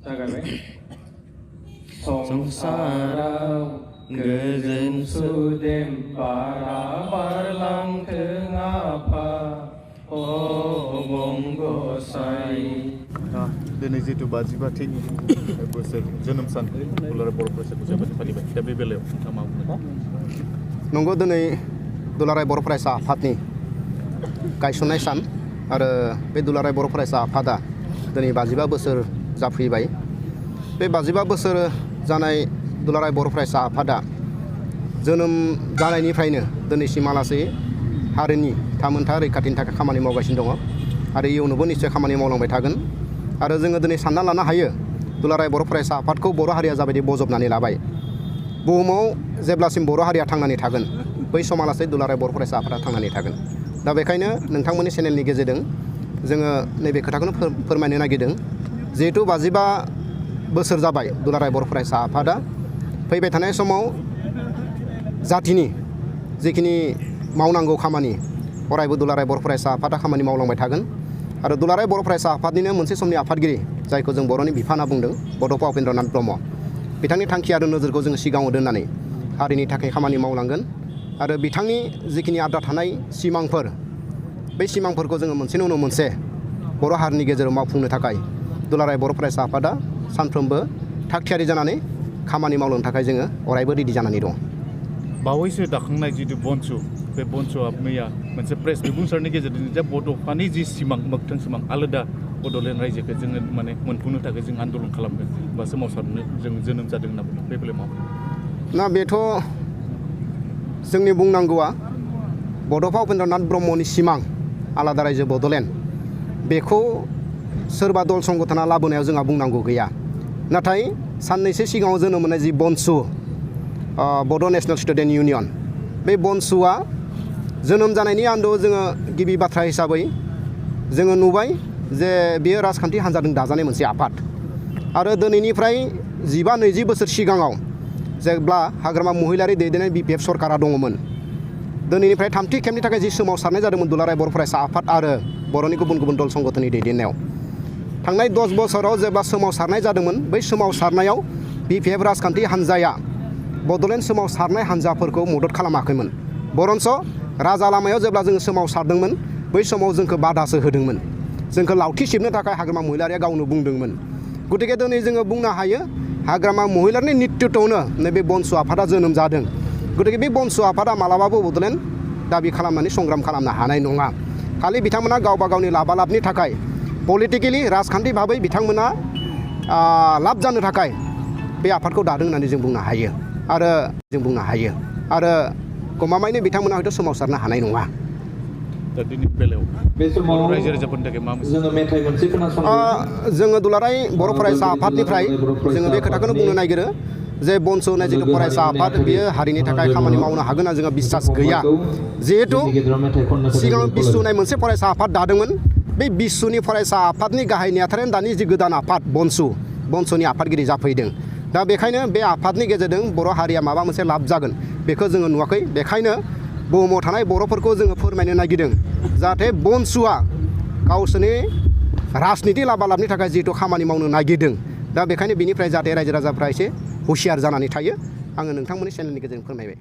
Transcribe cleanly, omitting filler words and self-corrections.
जागायबाय संसाराव गोजोन सुदेम बारा बारलांथों आफा गसाइ। दिनै जिथु 55थि बोसोर जोनोम सान दुलाराय बर' फरायसा जाबाय फालिबाय दा बे बेलायाव नोंथाङा मा बुंगोन? नंगौ, दिनै दुलाराय बर' फरायसा आफादनि गायसननाय सान आरो बे दुलाराय बर' फरायसा आफादा दिनै 55 बोसोर जाफैबाय। बे 55 बोसोर जानाय दुलाराय बर' फरायसा आफादा जोनोम जानायनिफ्रायनो दिनैसिमहालागै हारिनि थामोनथा रैखाथिनि थाखाय खामानि मावगासिनो दङ आरो इयुनावबो निश्चय खामानि मावलांबाय थागोन। आरो जोङो दिनै सानना लानो हायो दुलाराय बर' फरायसा आफादखौ बर' हारिया जाबायदि बजबनानै लाबाय। बुहुमाव जेब्लासिम बर' हारिया थांनानै थागोन बै समालासै दुलाराय बर' फरायसा आफादा थांनानै थागोन। दा बेखायनो नोंथांमोननि चेनेलनि गेजेरजों जोङो नैबे खोथाखौनो फोरमायनो नागिरदों, जिहेथु 55 बोसोर जाबाय दुलाराय बर' फरायसा आफादा। फैबाय थानाय समाव जाथिनि जिखिनि मावनांगौ खामानि अरायबो दुलाराय बर' फरायसा आफादा खामानि मावलांबाय थागोन। आरो दुलाराय बर' फरायसा आफादनिनो मोनसे समनि आफादगिरि जायखौ जों बर'नि बिफा होनना बुंदों बड'फा उपेन्द्रनाथ ब्रह्म, बिथांनि थांखि आरो नोजोरखौ जोङो सिगाङाव दोननानै हारिनि थाखाय खामानि मावलांगोन। आरो बिथांनि जिखिनि आद्रा थानाय सिमांफोर बै सिमांफोरखौ जोङो मोनसेनि उनाव मोनसे बर' हारिनि गेजेराव मावफुंनो थाखाय दुलाराय बर' फरायसा आफादा सानफ्रोमबो थागथियारि जानानै खामानि मावलांनो थाखाय जोङो अरायबो रेडि जानानै दं। बावैसो दाखांनाय जिथु बनसु, बे बनसुआ मैया मोनसे प्रेस बिबुंसारनि गेजेरजों जे बड'फानि जि सिमां मोगथां सिमां आलादा बड'लेण्ड रायजोखौ जोङो माने मोनफुंनो थाखाय जों आन्दलन खालामगोन बा सोमावसारनो जों जोनोम जादों होनना बुंदों। बे बेलायाव मा ना बेथ' जोंनि बुंनांगौआ बड'फा उपेन्द्रनाथ ब्रह्मनि सिमां आलादा रायजो बड'लेण्ड बेखौ सोरबा दल संगठना लाबोनायाव जोंहा बुंनांगौ गैया। नाथाय साननैसो सिगाङाव जोनोम मोननाय जि बनसु बड' नेशनेल स्टुडेन्ट इउनियन, बे बनसुआ जोनोम जानायनि आन्दोआव जोङो गिबि बाथ्रा हिसाबै जोङो नुबाय जे बेयो राजखान्थि हान्जाजों दाजानाय मोनसे आफाद। आरो दिनैनिफ्राय 15-20 बोसोर सिगाङाव जेब्ला हाग्रामा महिलारि दैदेननाय BPF सरकारा दङमोन, दिनैनिफ्राय थामथि खेबनि थाखाय जि सोमावसारनाय जादोंमोन दुलाराय बर' फरायसा आफाद आरो बर'नि गुबुन गुबुन दल संगठननि दैदेननायाव, थांनाय 10 बोसोराव जेब्ला सोमावसारनाय जादोंमोन बै सोमावसारनायाव BPF राजखान्थि हान्जाया बड'लेण्ड सोमावसारनाय हान्जाफोरखौ मदद खालामाखैमोन। बरन्स राजा लामायाव जेब्ला जोङो सोमावसारदोंमोन बै समाव जोंखौ बादासो होदोंमोन, जोंखौ लावथि सिबनो थाखाय हाग्रामा महिलारिया गावनो बुंदोंमोन। गतिके दिनै जोङो बुंनो हायो हाग्रामा महिलारिनि नेतृत्वआवनो नैबे बनसु आफादा जोनोम जादों। गतिके बे बनसु आफादा मालाबाबो बड'लेण्ड दाबि खालामनानै संग्राम खालामनो हानाय नङा। खालि बिथांमोना गावबा गावनि लाबालाबनि थाखाय पलिटिकेलि राजखान्थि भाबै बिथांमोना लाब जानो थाखाय बे आफादखौ दादों होननानै जों बुंनो हायो आरो गमामायैनो बिथांमोना हयथ' सोमावसारनो हानाय नङा। दा दिनै बेलायाव बे समाव रायजो राजाफोरनि थाखाय मा जोङो मेथाइ मोनसे खोनासंगोन। जोङो दुलाराय बर' फरायसा आफादनिफ्राय जोङो बे खोथाखौनो बुंनो नागिरो जे बनसु होननाय जिथु फरायसा आफाद बेयो हारिनि थाखाय खामानि मावनो हागोन होनना जोंहा बिसास गैया। जिहेथु सिगाङाव बिस्सु होननाय मोनसे फरायसा आफाद दादोंमोन, बे बिस्सुनि फरायसा आफादनि गाहाय नेहाथारानो दानि जि गोदान आफाद बनसुनि आफादगिरि जाफैदों। दा बेखायनो बे आफादनि गेजेरजों बर' हारिया माबा मोनसे लाब जागोन बेखौ जोङो नुवाखै। बेखायनो बुहुमाव थानाय बर'फोरखौ जोङो फोरमायनो नागिरदों जाहाथे बनसुआ गावसोरनि राजनिति लाबालाबनि थाखाय जिहेथु खामानि मावनो नागिरदों, दा बेखायनो बिनिफ्राय जाहाथे रायजो राजाफ्रा एसे हुसियार जानानै थायो आङो नोंथांमोननि चेनेलनि गेजेरजों फोरमायबाय।